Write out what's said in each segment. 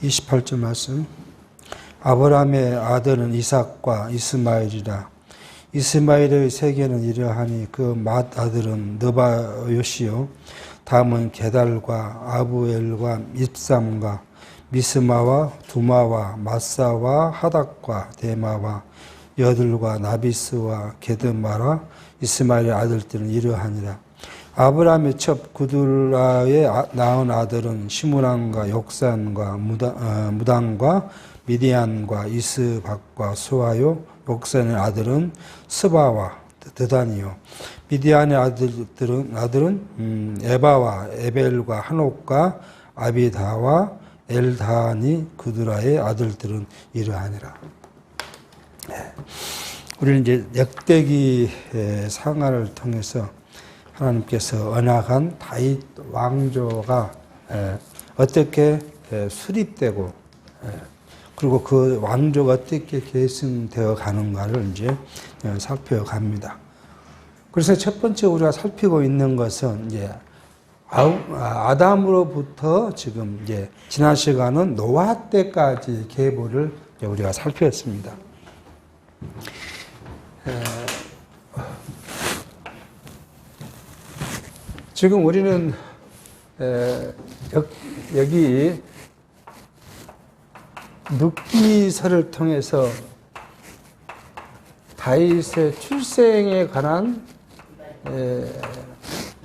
28절 말씀. 아브라함의 아들은 이삭과 이스마엘이라. 이스마엘의 세계는 이러하니 그 맏아들은 느바요시요 다음은 게달과 아부엘과 밉삼과 미스마와 두마와 마사와 하닥과 데마와 여들과 나비스와 게드마라. 이스마엘의 아들들은 이러하니라. 아브라함의 첩 구둘라의 낳은 아들은 시므랑과 욕산과 무당과 미디안과 이스박과 수아요. 욕산의 아들은 스바와 드단이요. 미디안의 아들은 에바와 에벨과 한옥과 아비다와 엘다니 구드라의 아들들은 이러하니라. 우리는 이제 역대기 상하를 통해서 하나님께서 언약한 다윗 왕조가 어떻게 수립되고 그리고 그 왕조가 어떻게 계승되어 가는가를 이제 살펴갑니다. 그래서 첫 번째 우리가 살피고 있는 것은 이제 아담으로부터 지금 이제 지난 시간은 노아 때까지 계보를 우리가 살폈습니다. 지금 우리는 여기 룻기서를 통해서 다윗의 출생에 관한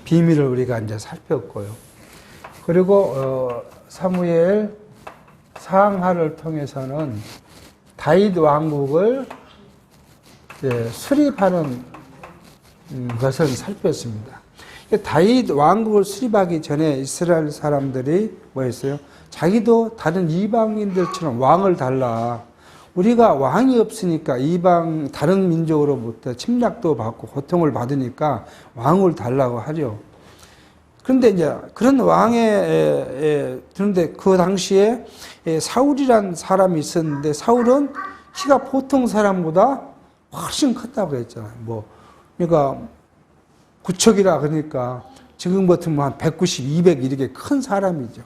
비밀을 우리가 이제 살폈고요. 그리고 사무엘 상하를 통해서는 다윗 왕국을 수립하는 것을 살폈습니다. 다윗 왕국을 수립하기 전에 이스라엘 사람들이 뭐였어요? 자기도 다른 이방인들처럼 왕을 달라. 우리가 왕이 없으니까 이방 다른 민족으로부터 침략도 받고 고통을 받으니까 왕을 달라고 하죠. 그런데 이제 그런 그런데 그 당시에 사울이란 사람이 있었는데 사울은 키가 보통 사람보다 훨씬 컸다고 했잖아요. 그러니까 구척이라 그러니까 지금 같으면 한 190, 200 이렇게 큰 사람이죠.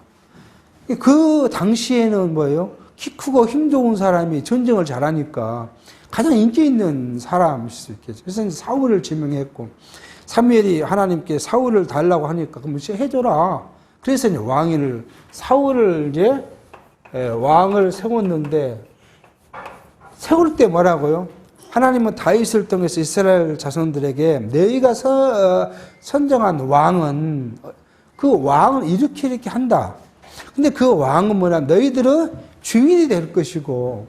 그 당시에는 뭐예요? 키 크고 힘 좋은 사람이 전쟁을 잘하니까 가장 인기 있는 사람일 수 있겠죠. 그래서 사울을 지명했고 사무엘이 하나님께 사울을 달라고 하니까 그럼 해줘라. 그래서 이제 사울을 이제 왕을 세웠는데 세울 때 뭐라고요? 하나님은 다윗을 통해서 이스라엘 자손들에게 너희가 선정한 왕은 그 왕을 이렇게 한다. 근데 그 왕은 뭐냐? 너희들은 주인이 될 것이고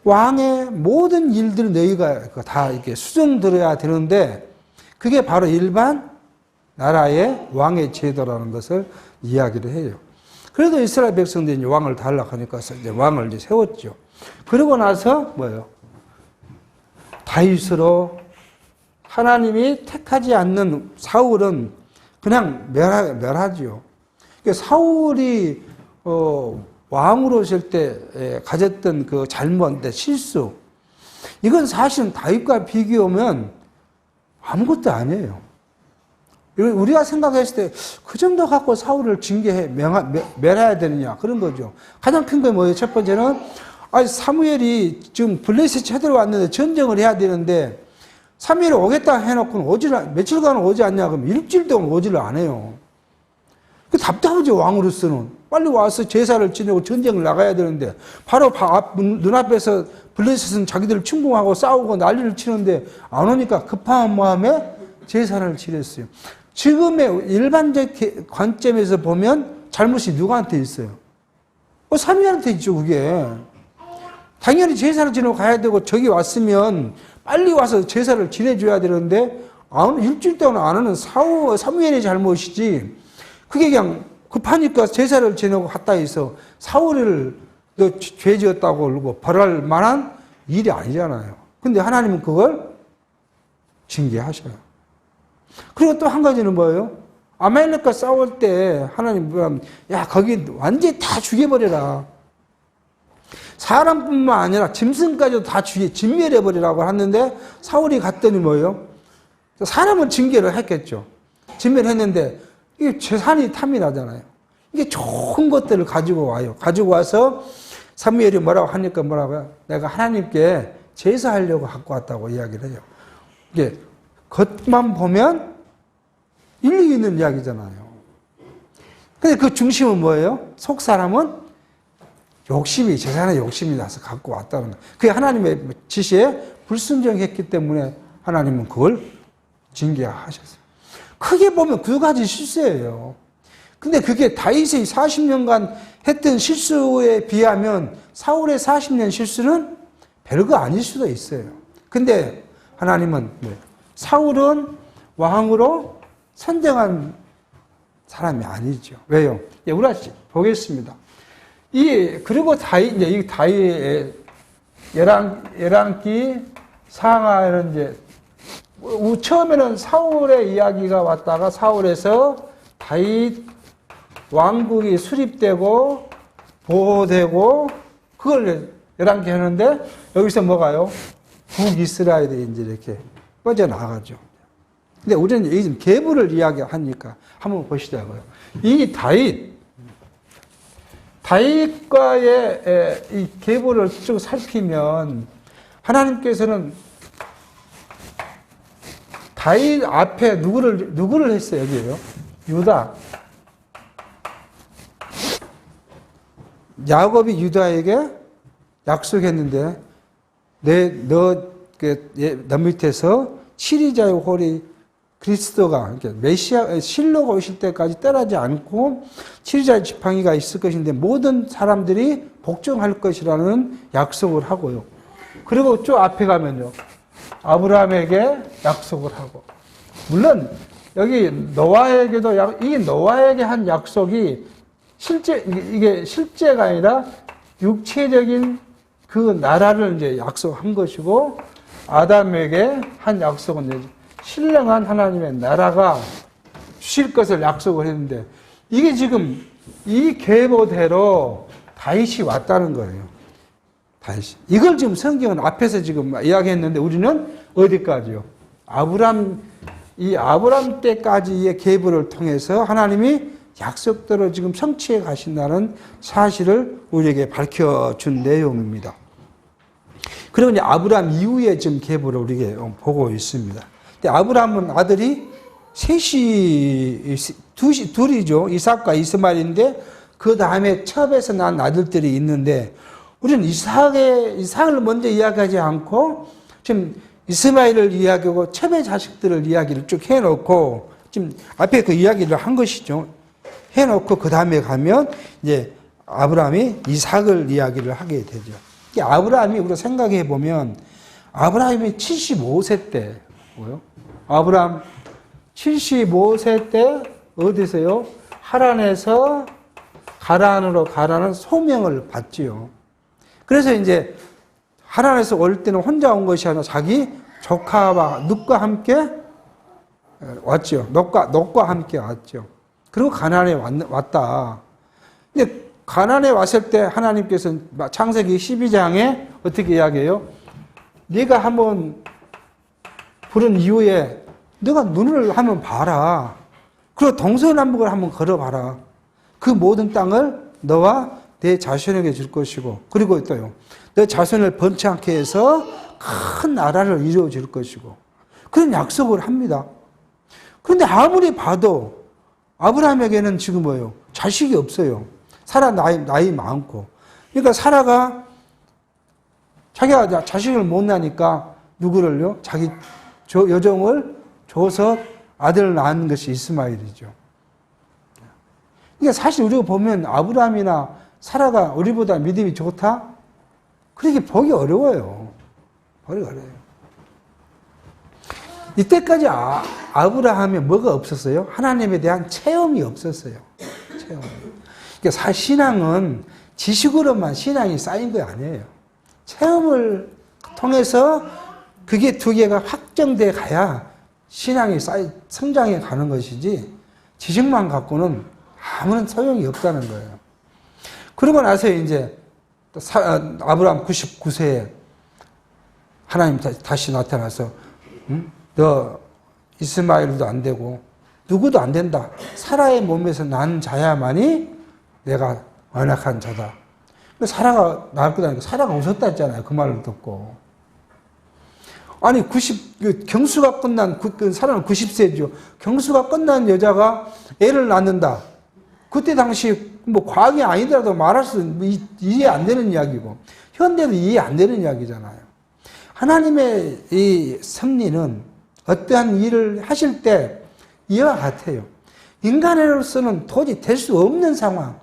왕의 모든 일들을 너희가 다 이렇게 수정 들어야 되는데 그게 바로 일반 나라의 왕의 제도라는 것을 이야기를 해요. 그래도 이스라엘 백성들이 왕을 달라고 하니까 이제 왕을 이제 세웠죠. 그러고 나서 뭐예요? 다윗으로 하나님이 택하지 않는 사울은 그냥 멸하지요. 사울이 왕으로 있을 때 가졌던 그 잘못, 실수, 이건 사실은 다윗과 비교하면 아무것도 아니에요. 우리가 생각했을 때 그 정도 갖고 사울을 징계해 멸해야 되느냐 그런 거죠. 가장 큰 게 뭐예요? 첫 번째는 사무엘이 지금 블레셋 쳐들어왔는데 전쟁을 해야 되는데 사무엘이 오겠다 해놓고는 며칠간 오지 않냐 그러면 일주일 동안 오지를 안 해요. 그 답답하죠. 왕으로서는 빨리 와서 제사를 지내고 전쟁을 나가야 되는데 바로 눈앞에서 블레셋은 자기들을 침공하고 싸우고 난리를 치는데 안 오니까 급한 마음에 제사를 지냈어요. 지금의 일반적 관점에서 보면 잘못이 누구한테 있어요? 사무엘한테 있죠. 그게 당연히 제사를 지내고 가야 되고 저기 왔으면 빨리 와서 제사를 지내줘야 되는데 일주일 동안 안 하는 사무엘의 잘못이지 그게 그냥 급하니까 제사를 지내고 갔다 해서 사울을 너 죄 지었다고 그러고 벌할 만한 일이 아니잖아요. 근데 하나님은 그걸 징계하셔요. 그리고 또 한 가지는 뭐예요? 아말렉과 싸울 때 하나님 거기 완전히 다 죽여버려라. 사람뿐만 아니라 짐승까지도 다 진멸해버리라고 하는데 사울이 갔더니 뭐예요? 사람은 징계를 했겠죠. 진멸했는데 이게 재산이 탐이 나잖아요. 이게 좋은 것들을 가지고 와요. 가지고 와서 사무엘이 뭐라고 하니까 뭐라고요? 내가 하나님께 제사하려고 갖고 왔다고 이야기를 해요. 이게 겉만 보면 일리 있는 이야기잖아요. 근데 그 중심은 뭐예요? 속 사람은 욕심이, 제사의 욕심이 나서 갖고 왔다는 거예요. 그게 하나님의 지시에 불순종했기 때문에 하나님은 그걸 징계하셨어요. 크게 보면 두 가지 실수예요. 근데 그게 다윗이 40년간 했던 실수에 비하면 사울의 40년 실수는 별거 아닐 수도 있어요. 근데 하나님은 사울은 왕으로 선정한 사람이 아니죠. 왜요? 우리가 보겠습니다. 그리고 이 다윗의 열왕기 상하에는 이제 처음에는 사울의 이야기가 왔다가 사울에서 다윗 왕국이 수립되고 보호되고 그걸 열왕기 하는데 여기서 뭐가요? 북이스라엘이 이제 이렇게 빠져나가죠. 근데 우리는 여기 계보를 이야기하니까 한번 보시자고요. 이 다윗과의 이 계보를 쭉 살피면 하나님께서는 다윗 앞에 누구를 했어요, 여기에요? 유다. 야곱이 유다에게 약속했는데, 너 밑에서 치리자의 홀이 그리스도가, 그러니까 메시아, 실로가 오실 때까지 떠나지 않고 치리자의 지팡이가 있을 것인데 모든 사람들이 복종할 것이라는 약속을 하고요. 그리고 쭉 앞에 가면요. 아브라함에게 약속을 하고. 물론, 여기 노아에게도, 이 노아에게 한 약속이 이게 실제가 아니라 육체적인 그 나라를 이제 약속한 것이고, 아담에게 한 약속은 신령한 하나님의 나라가 주실 것을 약속을 했는데, 이게 지금 이 계보대로 다윗이 왔다는 거예요. 다윗이. 이걸 지금 성경은 앞에서 지금 이야기했는데, 우리는 어디까지요? 이 아브람 때까지의 계보를 통해서 하나님이 약속대로 지금 성취해 가신다는 사실을 우리에게 밝혀준 내용입니다. 그리고 이제 아브람 이후에 지금 계보를 우리에게 보고 있습니다. 근데 아브람은 아들이 둘이죠. 이삭과 이스마엘인데 그 다음에 첩에서 난 아들들이 있는데 우리는 이삭을 먼저 이야기하지 않고 지금 이스마엘을 이야기하고 첩의 자식들을 이야기를 쭉 해놓고 지금 앞에 그 이야기를 한 것이죠. 해놓고 그 다음에 가면 이제 아브라함이 이삭을 이야기를 하게 되죠. 아브라함이 우리가 생각해 보면 아브라함이 75세 때 뭐요? 아브라함 75세 때 어디서요? 하란에서 가라안으로 가라는 소명을 받지요. 그래서 이제 하란에서 올 때는 혼자 온 것이 아니라 자기 조카와 눕과 함께 왔죠. 놋과 함께 왔죠. 그리고 가나안에 왔다. 근데 가나안에 왔을 때 하나님께서 창세기 12장에 어떻게 이야기해요? 네가 한번 부른 이후에 네가 눈을 한번 봐라. 그리고 동서남북을 한번 걸어봐라. 그 모든 땅을 너와 내 자손에게 줄 것이고 그리고 또요. 너 자손을 번창케 해서 큰 나라를 이루어 줄 것이고 그런 약속을 합니다. 그런데 아무리 봐도 아브라함에게는 지금 뭐예요? 자식이 없어요. 사라 나이 많고. 그러니까 사라가 자기가 자식을 못 낳으니까 누구를요? 자기 여종을 줘서 아들을 낳은 것이 이스마엘이죠. 그러니까 사실 우리가 보면 아브라함이나 사라가 우리보다 믿음이 좋다? 그렇게 보기 어려워요. 보기 어려워요. 이때까지 아브라함에 뭐가 없었어요? 하나님에 대한 체험이 없었어요. 체험. 그러니까 사실 신앙은 지식으로만 신앙이 쌓인 거 아니에요. 체험을 통해서 그게 두 개가 확정돼 가야 신앙이 성장해 가는 것이지 지식만 갖고는 아무런 소용이 없다는 거예요. 그러고 나서 이제 아브라함 99세에 하나님 다시 나타나서 너 이스마엘도 안 되고 누구도 안 된다. 사라의 몸에서 난 자야만이 내가 완악한 자다. 사라가 나올 거다니까 사라가 웃었다 했잖아요. 그 말을 듣고. 아니, 경수가 끝난, 사라는 90세죠. 경수가 끝난 여자가 애를 낳는다. 그때 당시 뭐 과학이 아니더라도 말할 수, 이해 안 되는 이야기고, 현대도 이해 안 되는 이야기잖아요. 하나님의 이 섭리는 어떠한 일을 하실 때 이와 같아요. 인간으로서는 도저히 될 수 없는 상황,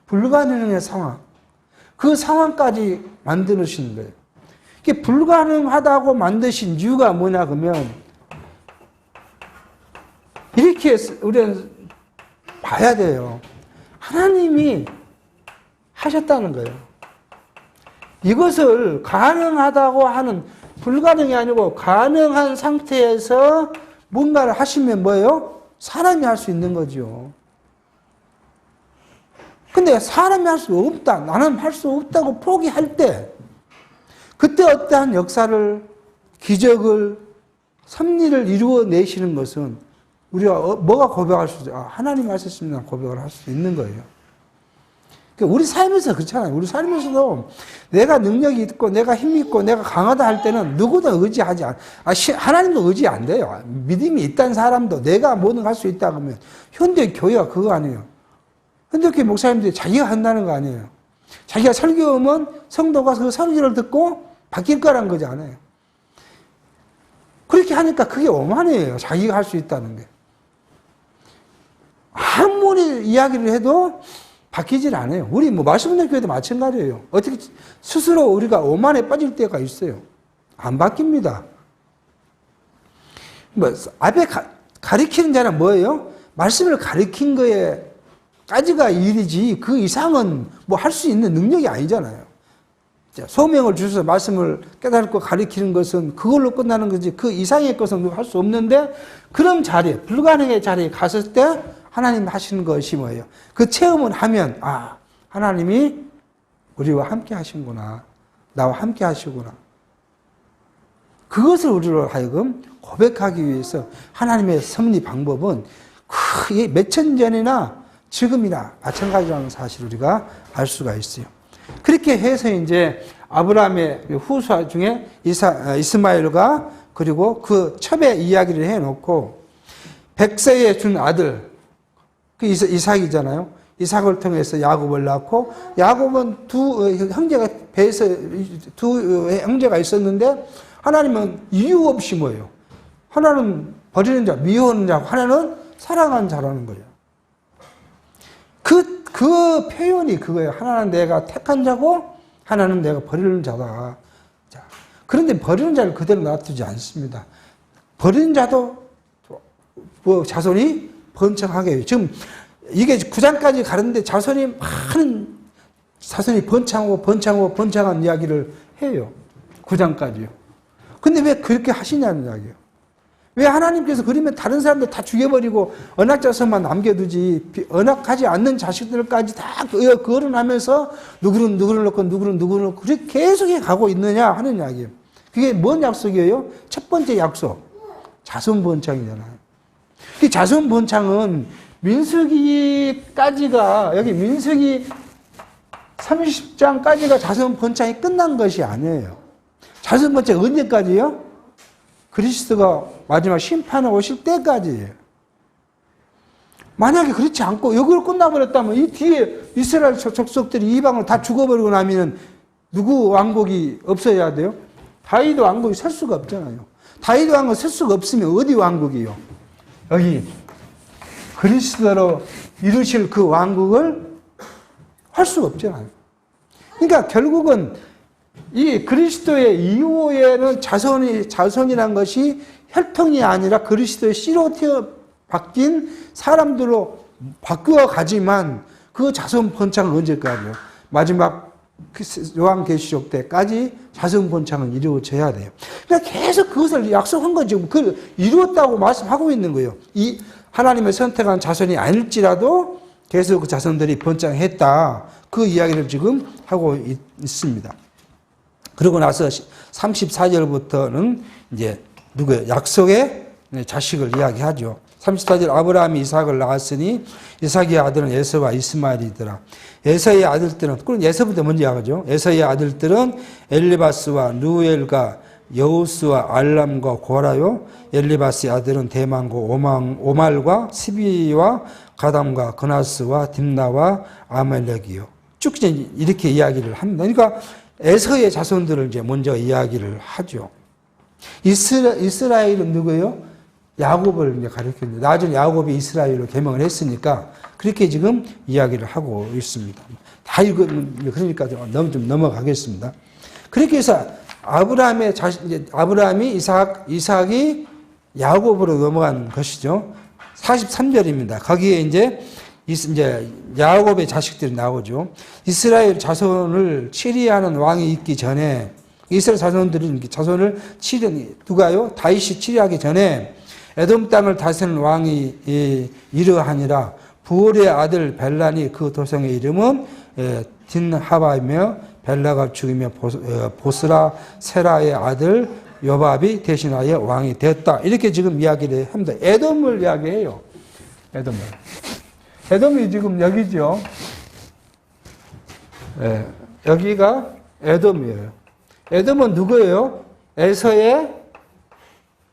불가능한 상황, 그 상황까지 만드시는 거예요. 이게 불가능하다고 만드신 이유가 뭐냐 그러면 이렇게 우리는 봐야 돼요. 하나님이 하셨다는 거예요. 이것을 가능하다고 하는, 불가능이 아니고 가능한 상태에서 뭔가를 하시면 뭐예요? 사람이 할 수 있는 거죠. 근데 사람이 할 수 없다, 나는 할 수 없다고 포기할 때, 그때 어떠한 역사를, 기적을, 섭리를 이루어내시는 것은 우리가 뭐가 고백할 수 있죠? 하나님 하셨습니다. 고백을 할 수 있는 거예요. 우리 삶에서 그렇잖아요. 우리 삶에서도 내가 능력이 있고 내가 힘이 있고 내가 강하다 할 때는 누구도 의지하지 않아요. 하나님도 의지 안 돼요. 믿음이 있다는 사람도 내가 뭐든 할 수 있다 그러면 현대 교회가 그거 아니에요. 현대 교회 목사님들이 자기가 한다는 거 아니에요. 자기가 설교하면 성도가 그 설교를 듣고 바뀔 거란 거잖아요. 그렇게 하니까 그게 오만이에요. 자기가 할 수 있다는 게. 아무리 이야기를 해도 바뀌질 않아요. 우리 말씀 듣는 교회도 마찬가지예요. 어떻게 스스로 우리가 오만에 빠질 때가 있어요. 안 바뀝니다. 앞에 가리키는 자는 뭐예요? 말씀을 가리킨 거에까지가 일이지 그 이상은 할 수 있는 능력이 아니잖아요. 소명을 주셔서 말씀을 깨닫고 가리키는 것은 그걸로 끝나는 거지 그 이상의 것은 할 수 없는데 그런 자리에, 불가능의 자리에 갔을 때 하나님 하시는 것이 뭐예요? 그 체험을 하면 하나님이 우리와 함께 하시구나. 나와 함께 하시구나. 그것을 우리로 하여금 고백하기 위해서 하나님의 섭리 방법은 몇천 년이나 지금이나 마찬가지라는 사실을 우리가 알 수가 있어요. 그렇게 해서 이제 아브라함의 후손 중에 이스마엘과 그리고 그 첩의 이야기를 해놓고 100세에 준 아들 그 이삭이잖아요. 이삭을 통해서 야곱을 낳고 야곱은 두 형제가 배에서 두 형제가 있었는데 하나님은 이유 없이 뭐예요? 하나는 버리는 자, 미워하는 자고 하나는 사랑하는 자라는 거예요. 그 표현이 그거예요. 하나는 내가 택한 자고 하나는 내가 버리는 자다. 자, 그런데 버리는 자를 그대로 놔두지 않습니다. 버리는 자도 자손이 번창하게 해요. 지금 이게 9장까지 가는데 자손이 번창한 이야기를 해요. 9장까지요. 근데 왜 그렇게 하시냐는 이야기예요. 왜 하나님께서 그러면 다른 사람들 다 죽여버리고 언약자손만 남겨두지 언약하지 않는 자식들까지 다 거론하면서 누구는 누구를 넣고 누구는 누구를 넣고 그렇게 계속 가고 있느냐 하는 이야기예요. 그게 뭔 약속이에요? 첫 번째 약속. 자손 번창이잖아요. 이 자손 번창은 민수기까지가 여기 민수기 30장까지가 자손 번창이 끝난 것이 아니에요. 자손 번창 언제까지요? 그리스도가 마지막 심판에 오실 때까지예요. 만약에 그렇지 않고 여기로 끝나버렸다면 이 뒤에 이스라엘 족속들이 이방으로 다 죽어버리고 나면 누구 왕국이 없어야 돼요? 다윗 왕국이 설 수가 없잖아요. 다윗 왕국 설 수가 없으면 어디 왕국이요? 여기 그리스도로 이루실 그 왕국을 할 수가 없잖아요. 그러니까 결국은 이 그리스도의 이후에는 자손이란 것이 혈통이 아니라 그리스도의 씨로 바뀐 사람들로 바꾸어 가지만 그 자손 번창은 언제까지요? 마지막 요한계시록 때까지 자손 번창은 이루어져야 돼요. 그러니까 계속 그것을 약속한 거죠. 그걸 이루었다고 말씀하고 있는 거예요. 이 하나님의 선택한 자손이 아닐지라도 계속 그 자손들이 번창했다. 그 이야기를 지금 하고 있습니다. 그러고 나서 34절부터는 이제 누구예요? 약속의 자식을 이야기하죠. 34절 아브라함이 이삭을 낳았으니 이삭의 아들은 에서와 이스마엘이더라. 에서의 아들들은, 그럼 에서부터 먼저 하죠. 에서의 아들들은 엘리바스와 누엘과 여우스와 알람과 고라요. 엘리바스의 아들은 대만고 오말과 시비와 가담과 그나스와 딥나와 아멜렉이요. 쭉 이렇게 이야기를 합니다. 그러니까 에서의 자손들을 이제 먼저 이야기를 하죠. 이스라엘은 누구예요? 야곱을 이제 가리킵니다. 나중에 야곱이 이스라엘로 개명을 했으니까 그렇게 지금 이야기를 하고 있습니다. 다 그러니까 좀 넘어가겠습니다. 그렇게 해서 아브라함이 이삭이 야곱으로 넘어간 것이죠. 43절입니다. 거기에 이제 야곱의 자식들이 나오죠. 이스라엘 자손을 치리하는 왕이 있기 전에 이스라엘 자손을 누가요? 다윗이 치리하기 전에 에돔 땅을 다스리는 왕이 이러하니라. 부올의 아들 벨란이 그 도성의 이름은 딘하바이며 벨라가 죽이며 보스라 세라의 아들 요밥이 대신하여 왕이 되었다. 이렇게 지금 이야기를 합니다. 에돔을 이야기해요. 에돔이 지금 여기죠. 여기가 에돔이에요. 에돔은 누구예요? 에서의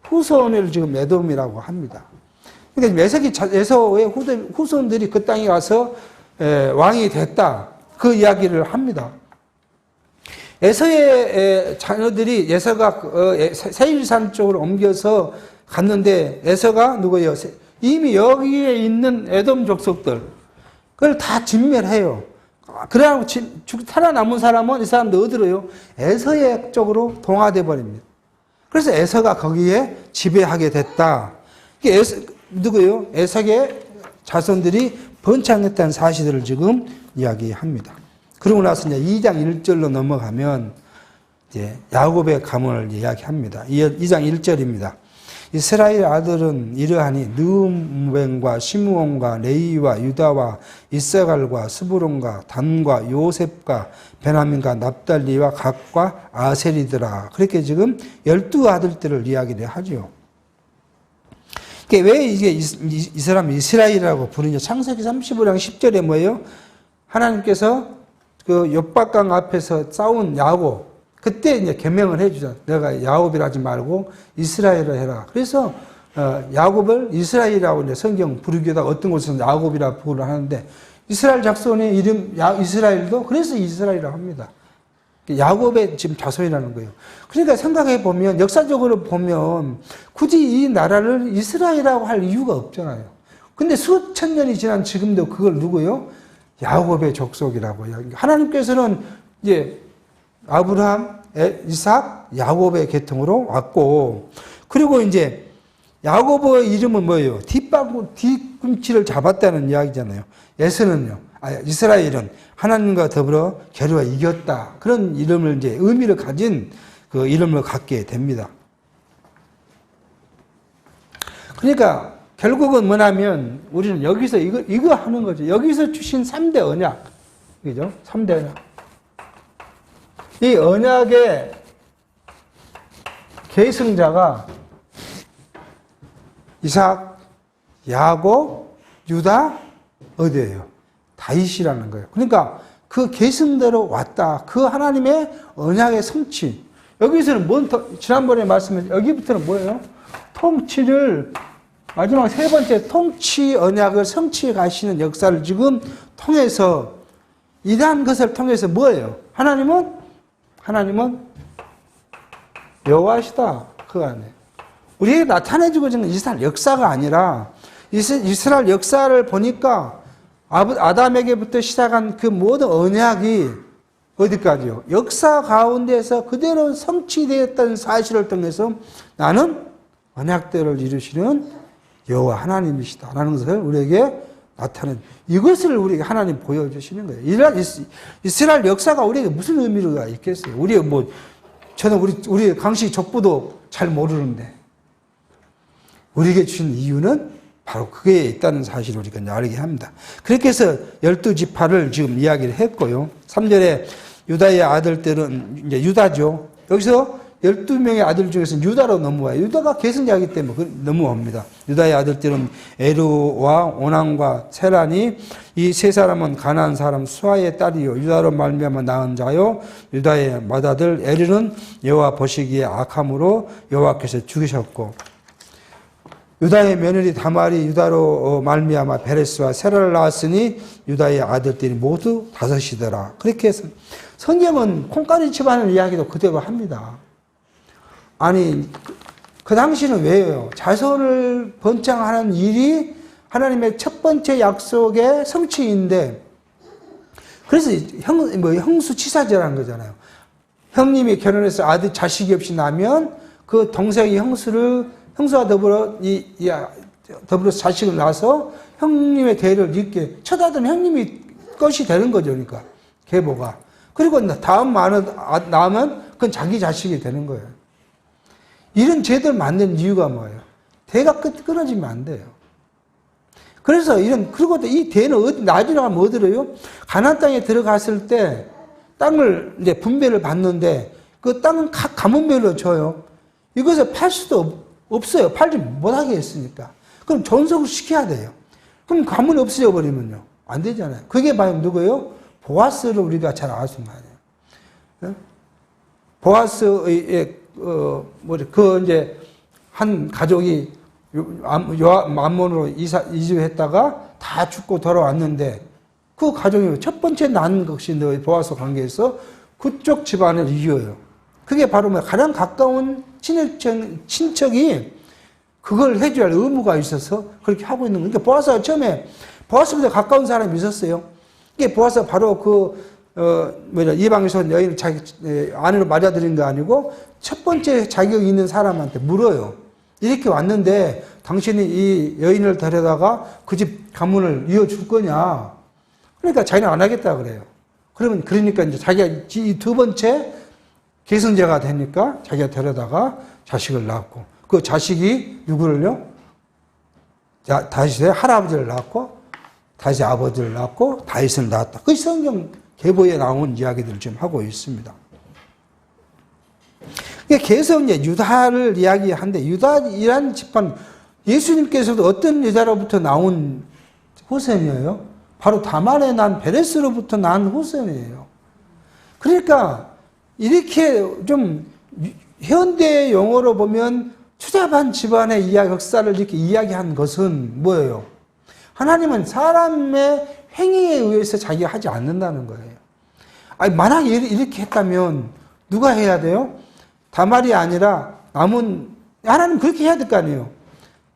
후손을 지금 에돔이라고 합니다. 그러니까 에서의 후손들이 그 땅에 와서 왕이 됐다. 그 이야기를 합니다. 에서의 자녀들이 에서가 세일산 쪽으로 옮겨서 갔는데 에서가 누구예요? 이미 여기에 있는 에돔 족속들 그걸 다 진멸해요. 그래야 살아남은 사람은 이 사람들 어디로요? 에서의 쪽으로 동화돼 버립니다. 그래서 에서가 거기에 지배하게 됐다. 누구예요? 에서의 자손들이 번창했다는 사실을 지금 이야기합니다. 그러고 나서 이제 2장 1절로 넘어가면 이제 야곱의 가문을 이야기합니다. 2장 1절입니다. 이스라엘 아들은 이러하니 느음벤과 시므온과 레이와 유다와 이사갈과 스브론과 단과 요셉과 베냐민과 납달리와 각과 아셀이더라. 그렇게 지금 12아들들을 이야기를 하죠. 왜 이게 이 사람을 이스라엘이라고 부르냐? 창세기 35장 10절에 뭐예요? 하나님께서 그 옆박강 앞에서 싸운 야곱, 그때 이제 개명을 해주죠. 내가 야곱이라 하지 말고 이스라엘을 해라. 그래서 야곱을 이스라엘이라고 이제 성경 부르기도 어떤 곳에서는 야곱이라 부르려 하는데 이스라엘 작손의 이름 이스라엘도 그래서 이스라엘이라고 합니다. 야곱의 지금 자손이라는 거예요. 그러니까 생각해 보면 역사적으로 보면 굳이 이 나라를 이스라엘이라고 할 이유가 없잖아요. 근데 수천 년이 지난 지금도 그걸 누구요? 야곱의 족속이라고 이야기해요. 하나님께서는 이제 아브라함, 이삭, 야곱의 계통으로 왔고, 그리고 이제 야곱의 이름은 뭐예요? 뒤꿈치를 잡았다는 이야기잖아요. 이스라엘은 하나님과 더불어 겨루어 이겼다. 그런 이름을 이제 의미를 가진 그 이름을 갖게 됩니다. 그러니까 결국은 뭐냐면 우리는 여기서 이거 하는 거죠. 여기서 주신 3대 언약. 그죠? 3대 언약. 이 언약의 계승자가 이삭, 야곱, 유다, 어디예요? 다윗이라는 거예요. 그러니까 그 계승대로 왔다. 그 하나님의 언약의 성취. 여기서는 지난번에 말씀했죠. 여기부터는 뭐예요? 통치를 마지막 세 번째 통치 언약을 성취해 가시는 역사를 지금 통해서 이러한 것을 통해서 뭐예요? 하나님은 여호와시다. 그 안에 우리에게 나타내주고 있는 이스라엘 역사가 아니라 이스라엘 역사를 보니까 아담에게부터 시작한 그 모든 언약이 어디까지요? 역사 가운데서 그대로 성취되었다는 사실을 통해서 나는 언약대로를 이루시는 여호와 하나님이시다라는 것을 우리에게 나타낸 이것을 우리에게 하나님 보여주시는 거예요. 이스라엘 역사가 우리에게 무슨 의미가 있겠어요? 저는 우리 강씨 족부도 잘 모르는데 우리에게 주신 이유는 바로 그게 있다는 사실을 우리가 알게 합니다. 그렇게 해서 12지파를 지금 이야기를 했고요. 3절에 유다의 아들들은 이제 유다죠. 여기서 12명의 아들 중에서 유다로 넘어와요. 유다가 계승자이기 때문에 넘어옵니다. 유다의 아들들은 에루와 오난과 세란이 이 세 사람은 가나안 사람 수아의 딸이요 유다로 말미암아 낳은 자요 유다의 맏아들 에르는 여호와 보시기에 악함으로 여호와께서 죽이셨고 유다의 며느리 다말이 유다로 말미암아 베레스와 세라를 낳았으니 유다의 아들들이 모두 5이더라. 그렇게 해서 성경은 콩가루 집안을 이야기도 그대로 합니다. 아니 그 당시는 왜요? 자손을 번창하는 일이 하나님의 첫 번째 약속의 성취인데 그래서 형수치사제라는 거잖아요. 형님이 결혼해서 아들 자식이 없이 나면 그 동생이 형수와 더불어 자식을 낳아서 형님의 대를 잇게 쳐다든 형님이 것이 되는 거죠. 그러니까 계보가. 그리고 다음 낳으면 그건 자기 자식이 되는 거예요. 이런 제도를 만든 이유가 뭐예요? 대가 끊어지면 안 돼요. 그래서 그리고 이 대는 나중에 가면 뭐 들어요? 가나안 땅에 들어갔을 때 땅을 이제 분배를 받는데 그 땅은 각 가문별로 줘요. 이것을 팔 수도 없어요. 팔지 못하게 했으니까. 그럼 존속을 시켜야 돼요. 그럼 가문이 없어져 버리면요. 안 되잖아요. 그게 바로 누구예요? 보아스를 우리가 잘 알수 말이에요. 보아스의, 이제, 한 가족이 암몬으로 이주했다가 다 죽고 돌아왔는데 그 가정이 첫 번째 낳은 것이 보아스 관계에서 그쪽 집안을 이겨요. 그게 바로 가장 가까운 친척이 그걸 해줘야 할 의무가 있어서 그렇게 하고 있는 거예요. 그러니까 보아스가 처음에 보아스보다 가까운 사람이 있었어요. 이게 보아스가 바로 이방에서 온 여인을 자기 아내로 맞아들인 거 아니고 첫 번째 자격이 있는 사람한테 물어요. 이렇게 왔는데 당신이 이 여인을 데려다가 그 집 가문을 이어줄 거냐. 그러니까 자기는 안 하겠다 그래요. 그러니까 이제 자기가 이 두 번째 계승자가 되니까 자기가 데려다가 자식을 낳았고 그 자식이 누구를요? 다윗의 할아버지를 낳았고 다윗의 아버지를 낳았고 다윗을 낳았다. 그 성경 계보에 나온 이야기들을 지금 하고 있습니다. 계속 이제 유다를 이야기하는데 유다이란 집안 예수님께서도 어떤 여자로부터 나온 후손이에요? 바로 다말에 난 베레스로부터 난 후손이에요. 그러니까 이렇게 좀 현대 용어로 보면 추잡한 집안의 역사를 이렇게 이야기한 것은 뭐예요? 하나님은 사람의 행위에 의해서 자기가 하지 않는다는 거예요. 아니, 만약에 이렇게 했다면 누가 해야 돼요? 다말이 아니라 하나님 그렇게 해야 될 거 아니에요.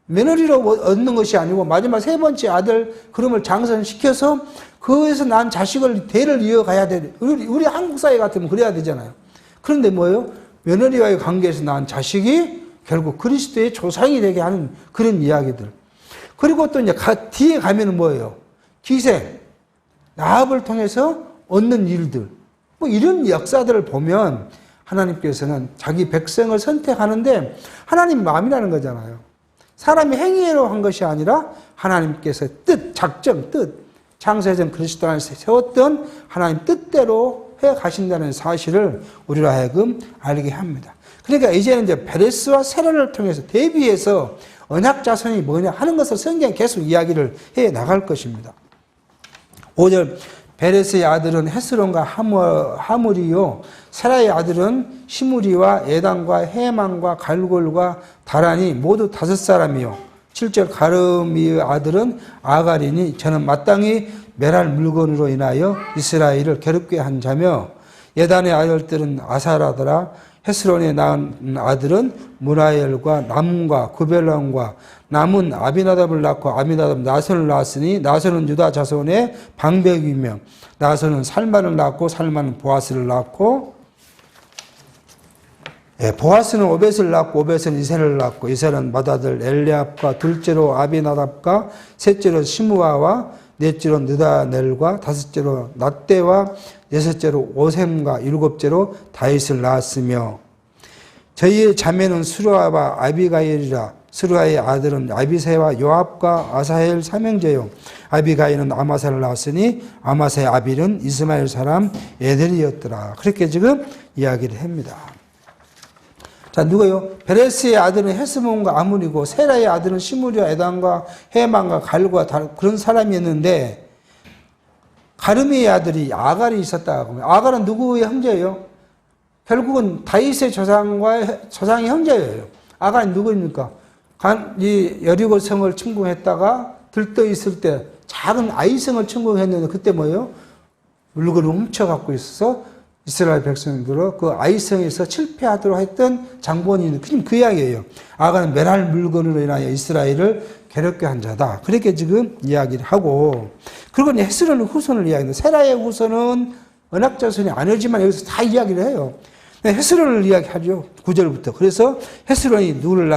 며느리로 얻는 것이 아니고 마지막 세 번째 아들 그름을 장선시켜서 그에서 난 자식을 대를 이어가야 돼. 우리 한국 사회 같으면 그래야 되잖아요. 그런데 뭐예요? 며느리와의 관계에서 난 자식이 결국 그리스도의 조상이 되게 하는 그런 이야기들. 그리고 또 이제 뒤에 가면은 뭐예요? 기생, 라합을 통해서 얻는 일들. 뭐 이런 역사들을 보면 하나님께서는 자기 백성을 선택하는데 하나님 마음이라는 거잖아요. 사람이 행위로 한 것이 아니라 하나님께서 작정, 창세전 그리스도 안에서 세웠던 하나님 뜻대로 해 가신다는 사실을 우리로 하여금 알게 합니다. 그러니까 이제는 이제 베레스와 세라를 통해서 대비해서 언약 자손이 뭐냐 하는 것을 성경에 계속 이야기를 해 나갈 것입니다. 5절 베레스의 아들은 헤스론과 하물이요 세라의 아들은 시므리와 에단과 헤만과 갈골과 다란이 모두 5사람이요 7절 가르미의 아들은 아가리니 저는 마땅히 메랄 물건으로 인하여 이스라엘을 괴롭게 한 자며 예단의 아들들은 아사라더라 헤스론의 낳은 아들은 무라엘과 남과 구벨론과 남은 아비나답을 낳고 아비나답 나손을 낳았으니 나손은 유다 자손의 방백이며 나손은 살만을 낳고 살만은 보아스를 낳고 보아스는 오벳을 낳고 오벳은 이셀을 낳고 이셀은 맏아들 엘리압과 둘째로 아비나답과 셋째로 시므아와 넷째로 느다넬과 다섯째로 낫대와 여섯째로 오셈과 일곱째로 다윗을 낳았으며 저희의 자매는 수르아와 아비가일이라 수르아의 아들은 아비새와 요압과 아사헬 삼형제요 아비가일은 아마사를 낳았으니 아마사의 아빌은 이스마엘 사람 에델이었더라. 그렇게 지금 이야기를 합니다. 자, 누가요? 베레스의 아들은 헤스몬과 아물이고 세라의 아들은 시므리와 에단과 헤만과 갈과 그런 사람이었는데 가르미의 아들이 아갈이 있었다. 아갈은 누구의 형제예요? 결국은 다윗의 조상의 형제예요. 아갈이 누구입니까? 이 여리고 성을 침공했다가 들떠 있을 때 작은 아이성을 침공했는데 그때 뭐예요? 물건을 훔쳐갖고 있어서 이스라엘 백성들로 그 아이성에서 실패하도록 했던 장본인은 그 이야기예요. 아가는 메랄 물건으로 인하여 이스라엘을 괴롭게 한 자다. 그렇게 지금 이야기를 하고, 그리고 헤스론의 후손을 이야기합니다. 세라의 후손은 언약자손이 아니지만 여기서 다 이야기를 해요. 헤스론을 이야기하죠. 9절부터. 그래서 헤스론이 누구를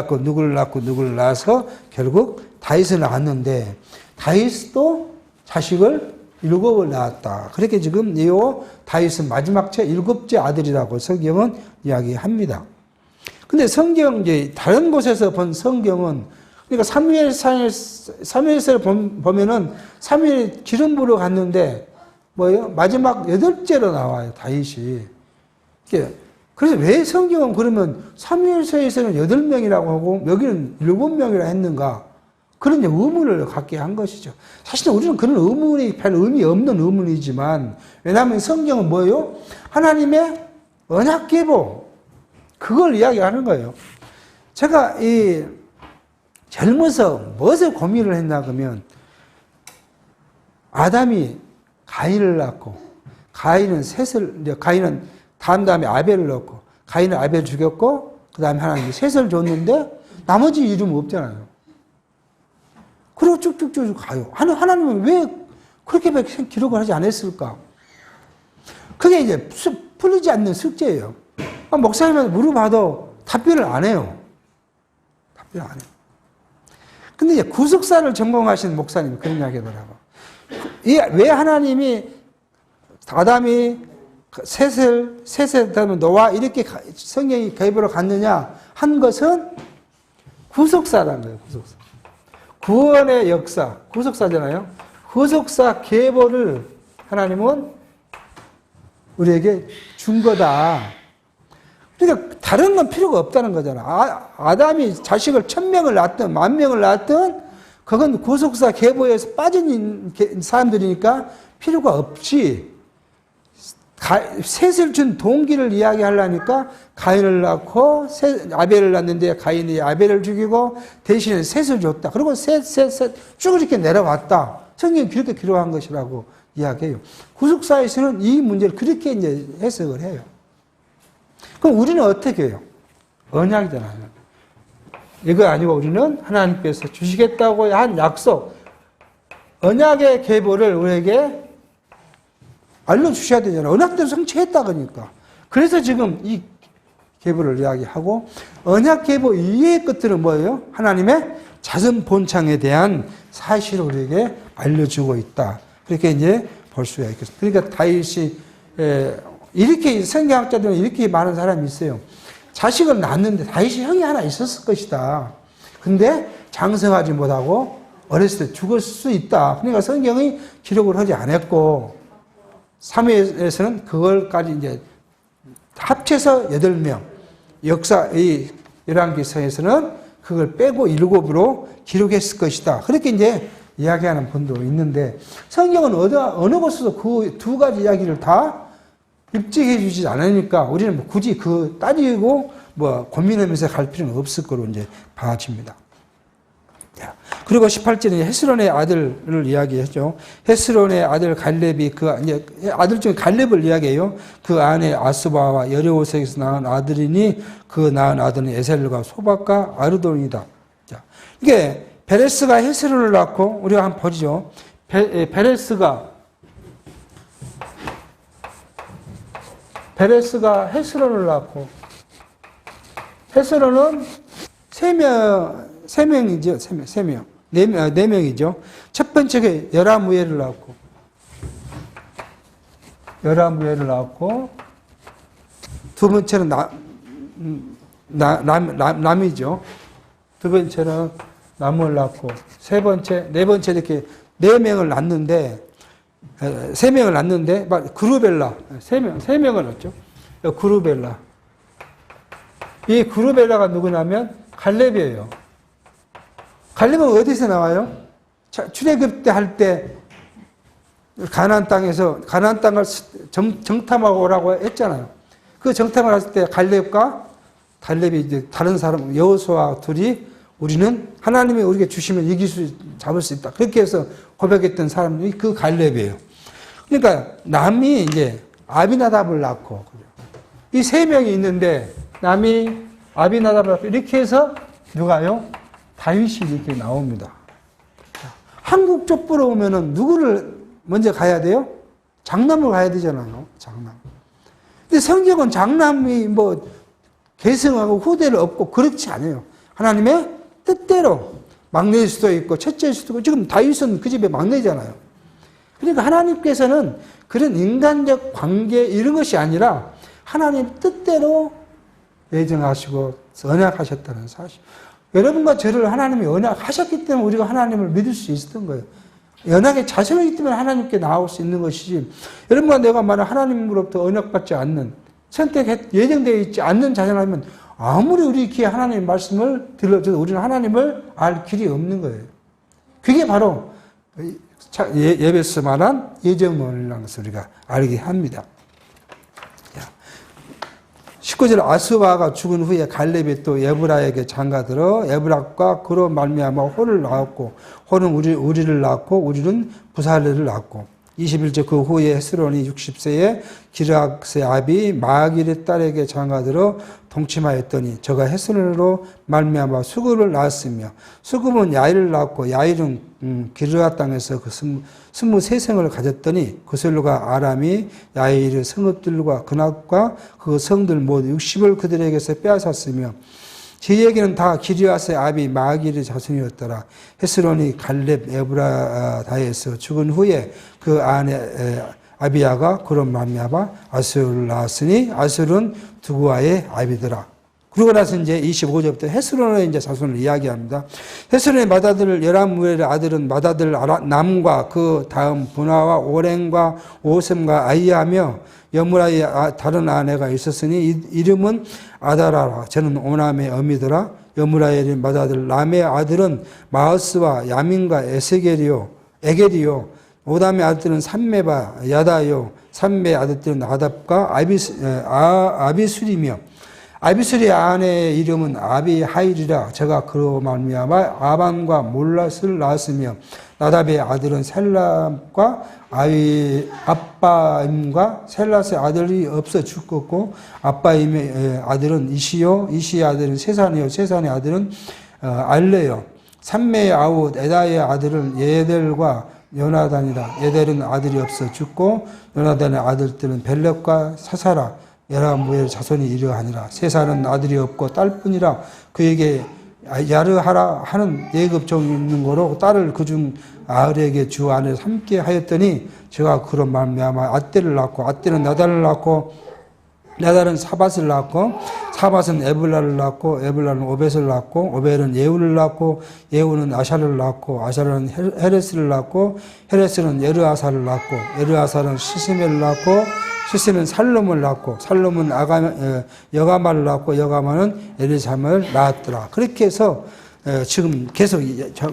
낳아서 결국 다윗을 낳았는데 다윗도 자식을 7을 낳았다. 그렇게 지금 이 다윗은 마지막 7째 아들이라고 성경은 이야기합니다. 근데 성경 이제 다른 곳에서 본 성경은 그러니까 사무엘서를 보면은 사무엘이 기름 부러 갔는데 뭐예요? 마지막 8째로 나와요. 다윗이. 그래서 왜 성경은 그러면 사무엘서에서는 8명이라고 하고 여기는 7명이라 했는가? 그런 의문을 갖게 한 것이죠. 사실 우리는 그런 의문이 별 의미 없는 의문이지만, 왜냐하면 성경은 뭐예요? 하나님의 언약 계보, 그걸 이야기하는 거예요. 제가 젊어서 무엇을 고민을 했나 그러면, 아담이 가인을 낳고, 가인은 다음에 아벨을 낳고, 가인은 아벨을 죽였고, 그 다음에 하나님이 셋을 줬는데, 나머지 이름은 없잖아요. 그리고 쭉쭉쭉 가요. 하나님은 왜 그렇게 기록을 하지 않았을까? 그게 이제 풀리지 않는 숙제예요. 목사님한테 물어봐도 답변을 안 해요. 답변을 안 해요. 근데 이제 구속사를 전공하신 목사님이 그런 이야기 하더라고요. 왜 하나님이 아담이 셋을 다음에 노아 이렇게 성경이 계보로 갔느냐 한 것은 구속사라는 거예요. 구속사. 구원의 역사, 구속사잖아요. 구속사 계보를 하나님은 우리에게 준 거다. 그러니까 다른 건 필요가 없다는 거잖아. 아담이 자식을 1000명을 낳든 10,000명을 낳든 그건 구속사 계보에서 빠진 사람들이니까 필요가 없지. 셋을 준 동기를 이야기하려니까 가인을 낳고 아벨을 낳는데 가인이 아벨을 죽이고 대신에 셋을 줬다. 그리고 셋 쭉 이렇게 내려왔다. 성경이 그렇게 기록한 것이라고 이야기해요. 구속사에서는 이 문제를 그렇게 이제 해석을 해요. 그럼 우리는 어떻게 해요? 언약이잖아요. 이거 아니고 우리는 하나님께서 주시겠다고 한 약속, 언약의 계보를 우리에게 알려주셔야 되잖아요. 언약대로 성취했다 그러니까. 그래서 지금 이 계보를 이야기하고, 언약 계보 이외의 것들은 뭐예요? 하나님의 자선 본창에 대한 사실을 우리에게 알려주고 있다. 그렇게 이제 볼 수가 있겠습니다. 그러니까 다윗이 이렇게 성경학자들은 이렇게 많은 사람이 있어요. 자식을 낳았는데 다윗이 형이 하나 있었을 것이다. 근데 장성하지 못하고 어렸을 때 죽을 수 있다. 그러니까 성경이 기록을 하지 않았고, 사무엘에서는 그걸까지 이제 합쳐서 8명, 이 열왕기서에서는 그걸 빼고 7으로 기록했을 것이다. 그렇게 이제 이야기하는 분도 있는데, 성경은 어느 곳에서 그 두 가지 이야기를 다 입증해 주지 않으니까 우리는 굳이 따지고 고민하면서 갈 필요는 없을 거로 이제 봐집니다. 그리고 18절에 헤스론의 아들을 이야기했죠. 헤스론의 아들 갈렙이 아들 중에 갈렙을 이야기해요. 그 아내 아스바와 여리고색에서 낳은 아들이니 그 낳은 아들은 에셀과 소박과 아르돈이다. 자, 이게 베레스가 헤스론을 낳고, 우리가 한번 보죠. 베레스가 헤스론을 낳고, 헤스론은 세 명이죠. 네 명이죠. 첫 번째가 여라무엘을 낳았고, 두 번째는 남이죠. 두 번째는 남을 낳고, 네 번째 이렇게 4명을 낳는데, 3명을 낳는데, 그루벨라, 3명을 낳죠. 그루벨라. 이 그룹에다가 누구냐면 갈렙이에요. 갈렙은 어디서 나와요? 출애굽 때 할 때 가나안 땅에서 가나안 땅을 정탐하고 오라고 했잖아요. 그 정탐을 했을 때 갈렙이 이제 다른 사람 여호수아와 둘이 우리는 하나님이 우리에게 주시면 잡을 수 있다. 그렇게 해서 고백했던 사람들이 그 갈렙이에요. 그러니까 남이 이제 아비나답을 낳고 이 세 명이 있는데 남이 아비나답을 낳고 이렇게 해서 누가요? 다윗이 이렇게 나옵니다. 한국 족보로 오면은 누구를 먼저 가야 돼요? 장남을 가야 되잖아요. 장남. 근데 성경은 장남이 뭐 계승하고 후대를 얻고 그렇지 않아요. 하나님의 뜻대로 막내일 수도 있고 첫째일 수도 있고 지금 다윗은 그 집의 막내잖아요. 그러니까 하나님께서는 그런 인간적 관계 이런 것이 아니라 하나님 뜻대로 예정하시고 언약하셨다는 사실. 여러분과 저를 하나님이 언약하셨기 때문에 우리가 하나님을 믿을 수 있었던 거예요. 언약의 자손이기 때문에 하나님께 나올 수 있는 것이지 여러분과 내가 만약 하나님으로부터 언약받지 않는 예정되어 있지 않는 자손이라면 아무리 우리 귀에 하나님의 말씀을 들려줘도 우리는 하나님을 알 길이 없는 거예요. 그게 바로 예배에서 말한 예정론이라는 것을 우리가 알게 합니다. 19절 아스바가 죽은 후에 갈렙이 또 에브라에게 장가들어 에브락과 그로 말미암아 호를 낳았고 호는 우리를 낳고 우리는 부살레를 낳고 21절 그 후에 헤스론이 60세에 기르앗의 아비 마길의 딸에게 장가들어 동침하였더니 저가 헤스론으로 말미암아 수급을 낳았으며 수급은 야일을 낳고 야일은 기르앗 땅에서 그 23생을 가졌더니 그슬로가 아람이 야일의 성읍들과 근학과 그 성들 모두 60을 그들에게서 빼앗았으며 저에게는 다 기르앗의 아비 마길의 자손이었더라. 헤스론이 갈렙 에브라다에서 죽은 후에 그 아내 아비야가 그런 말미암아 아수를 낳았으니 아수는 두구아의 아비더라. 그러고 나서 이제 25절부터 헤스론의 이제 자손을 이야기합니다. 헤스론의 맏아들 여람무엘의 아들은 맏아들 남과 그 다음 분하와 오랭과 오셈과 아이하며 여무라의 다른 아내가 있었으니 이름은 아다라라. 저는 오남의 어미더라. 여무라의 맏아들 남의 아들은 마으스와 야민과 에게리요. 오담의 아들들은 삼메바 야다요. 삼메의 아들들은 아답과 아비술이며 아비술의 아내의 이름은 아비하일이라. 저가 그로 말미암아 아반과 몰랏을 낳았으며 나답의 아들은 셀람과 아빠임과 셀랏의 아들이 없어 죽었고 아빠임의 아들은 이시요 이시의 아들은 세산이요 세산의 아들은 알레요. 삼메의 아웃 에다의 아들은 예델과 요나단이라. 예델은 아들이 없어 죽고 요나단의 아들들은 벨렉과 사사라. 여라무엘 자손이 이러하니라. 세살은 아들이 없고 딸뿐이라. 그에게 야르하라 하는 예급종이 있는 거로 딸을 그중 아을에게 주 안에 삼게 하였더니 제가 그런 말미암아 아떼를 낳고 아떼는 나달을 낳고 나달은 사밧을 낳고 사밧은 에블라를 낳고 에블라는 오벳을 낳고 오벳은 예후를 낳고 예후는 아샤를 낳고 아샤는 헤레스를 낳고 헤레스는 예르아사를 낳고 예르아사는 시스메를 낳고 시스는 살롬을 낳고 살롬은 여가마를 낳고 여가마는 엘리사마를 낳았더라. 그렇게 해서 지금 계속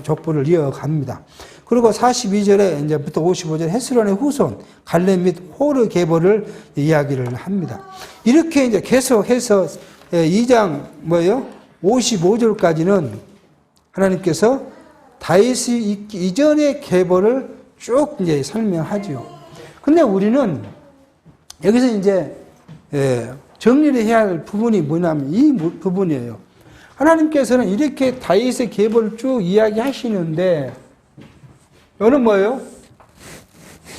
족보를 이어갑니다. 그리고 42절에 이제부터 55절 헤스론의 후손 갈렙 및 호르 계보를 이야기를 합니다. 이렇게 이제 계속해서 2장 55절까지는 하나님께서 다윗이 이전의 계보를 쭉 이제 설명하죠. 근데 우리는 여기서 이제 정리를 해야 할 부분이 뭐냐면 이 부분이에요. 하나님께서는 이렇게 다윗의 계보를 쭉 이야기하시는데 이거는 뭐예요?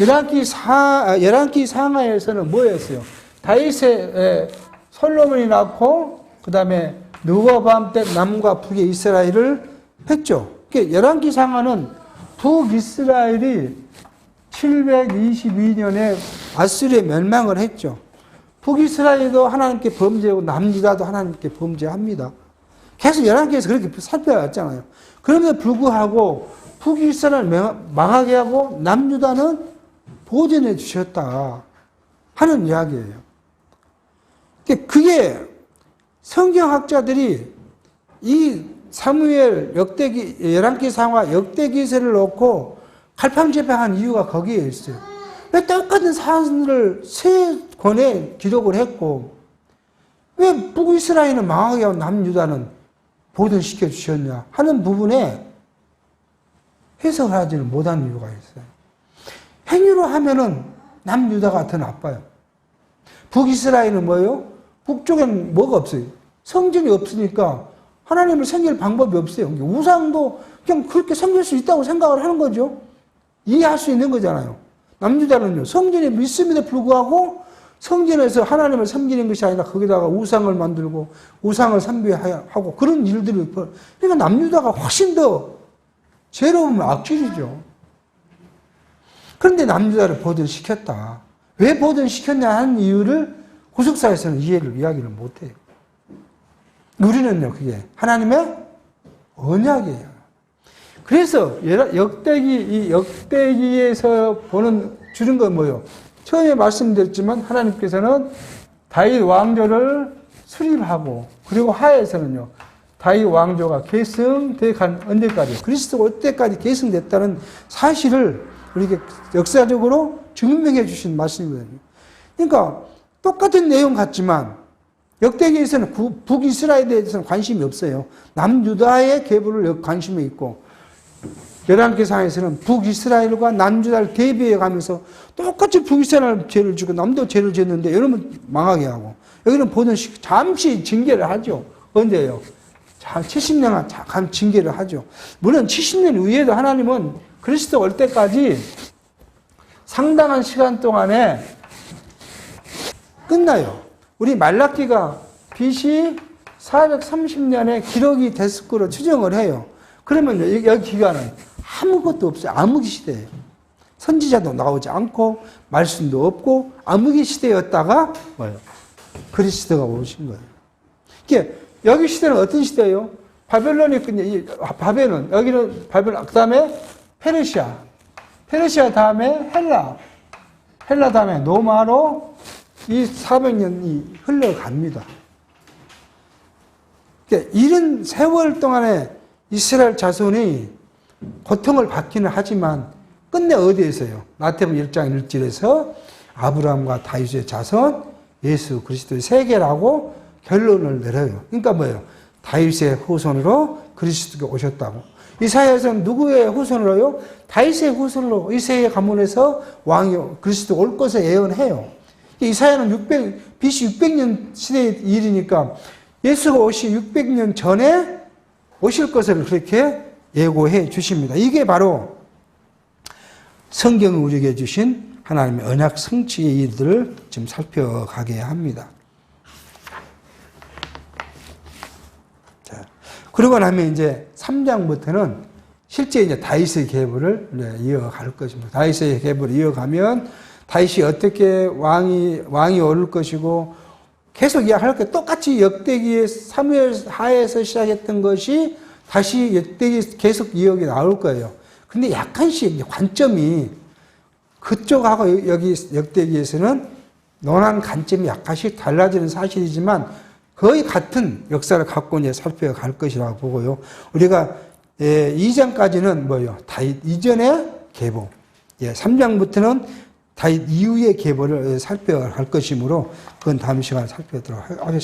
열왕기 상하에서는 뭐였어요? 다윗의 솔로몬이 낳고 그 다음에 르호보암 때 남과 북의 이스라엘을 했죠. 열왕기 상하는 북이스라엘이 722년에 아수리에 멸망을 했죠. 북이스라엘도 하나님께 범죄하고 남유다도 하나님께 범죄합니다. 계속 열왕기에서 그렇게 살펴왔잖아요. 그럼에도 불구하고 북이스라엘 망하게 하고 남유다는 보존해 주셨다 하는 이야기예요. 그게 성경학자들이 이 사무엘 역대기, 열왕기상과 역대기서를 놓고 갈팡질팡한 이유가 거기에 있어요. 왜 똑같은 사안을 세 권에 기록을 했고, 왜 북이스라엘은 망하게 하고 남유다는 보존시켜 주셨냐 하는 부분에 해석을 하지는 못하는 이유가 있어요. 행위로 하면은 남유다가 더 나빠요. 북이스라엘은 뭐예요? 북쪽에는 뭐가 없어요? 성전이 없으니까 하나님을 섬길 방법이 없어요. 우상도 그냥 그렇게 섬길 수 있다고 생각을 하는 거죠. 이해할 수 있는 거잖아요. 남유다는요, 성전에 믿음에도 불구하고 성전에서 하나님을 섬기는 것이 아니라 거기다가 우상을 만들고 우상을 숭배하고 그런 일들이, 그러니까 남유다가 훨씬 더 죄로우면 악질이죠. 그런데 남유다를 보존시켰다. 왜 보존시켰냐 하는 이유를 구속사에서는 이야기를 못해요. 우리는요, 그게 하나님의 언약이에요. 그래서 역대기에서 주는 건 뭐예요? 처음에 말씀드렸지만 하나님께서는 다윗 왕조를 수립하고, 그리고 하에서는요, 다윗 왕조가 계승되간 언제까지, 그리스도가 올 때까지 계승됐다는 사실을 우리에게 역사적으로 증명해 주신 말씀이거든요. 그러니까 똑같은 내용 같지만 역대기에서는 북이스라엘에 대해서는 관심이 없어요. 남유다의 계보를 관심이 있고, 열왕기상에서는 북이스라엘과 남유다를 대비해 가면서 똑같이 북이스라엘 죄를 지고 남도 죄를 지었는데 여러분 망하게 하고, 여기는 보존시키고 잠시 징계를 하죠. 언제예요? 70년 잠깐 징계를 하죠. 물론 70년 후에도 하나님은 그리스도 올 때까지 상당한 시간 동안에 끝나요. 우리 말라기가 BC 430년에 기록이 됐을 거로 추정을 해요. 그러면 여기 기간은 아무것도 없어요. 암흑기 시대예요. 선지자도 나오지 않고 말씀도 없고 암흑기 시대였다가 뭐예요? 그리스도가 오신 거예요. 이게 여기 시대는 어떤 시대예요? 바벨론, 여기는 바벨론, 그 다음에 페르시아 다음에 헬라 다음에 로마로 이 400년이 흘러갑니다. 그러니까 이런 세월 동안에 이스라엘 자손이 고통을 받기는 하지만 끝내 어디에서요? 마태복음 1장 1절에서 아브라함과 다윗의 자손 예수 그리스도의 세계라고 결론을 내려요. 그러니까 뭐예요? 다윗의 후손으로 그리스도가 오셨다고. 이사야서는 누구의 후손으로요? 다윗의 후손으로 이새의 가문에서 왕이 그리스도 올 것을 예언해요. 이사야는 BC 600년 시대의 일이니까 예수가 오시 600년 전에 오실 것을 그렇게 예고해 주십니다. 이게 바로 성경이 우리에게 주신 하나님의 언약 성취의 일들을 지금 살펴가게 합니다. 자, 그러고 나면 이제 3장부터는 실제 이제 다윗의 계보를 이어갈 것입니다. 다윗의 계보를 이어가면 다윗이 어떻게 왕이 오를 것이고 계속 이야기할 게 똑같이 역대기의 사무엘 하에서 시작했던 것이 다시 역대기 계속 이야기 나올 거예요. 근데 약간씩 관점이 그쪽하고 여기 역대기에서는 논한 관점이 약간씩 달라지는 사실이지만 거의 같은 역사를 갖고 이제 살펴갈 것이라고 보고요. 우리가 2장까지는 뭐예요? 다윗 이전의 계보. 3장부터는 다윗 이후의 계보를 살펴갈 것이므로 그건 다음 시간에 살펴보도록 하겠습니다.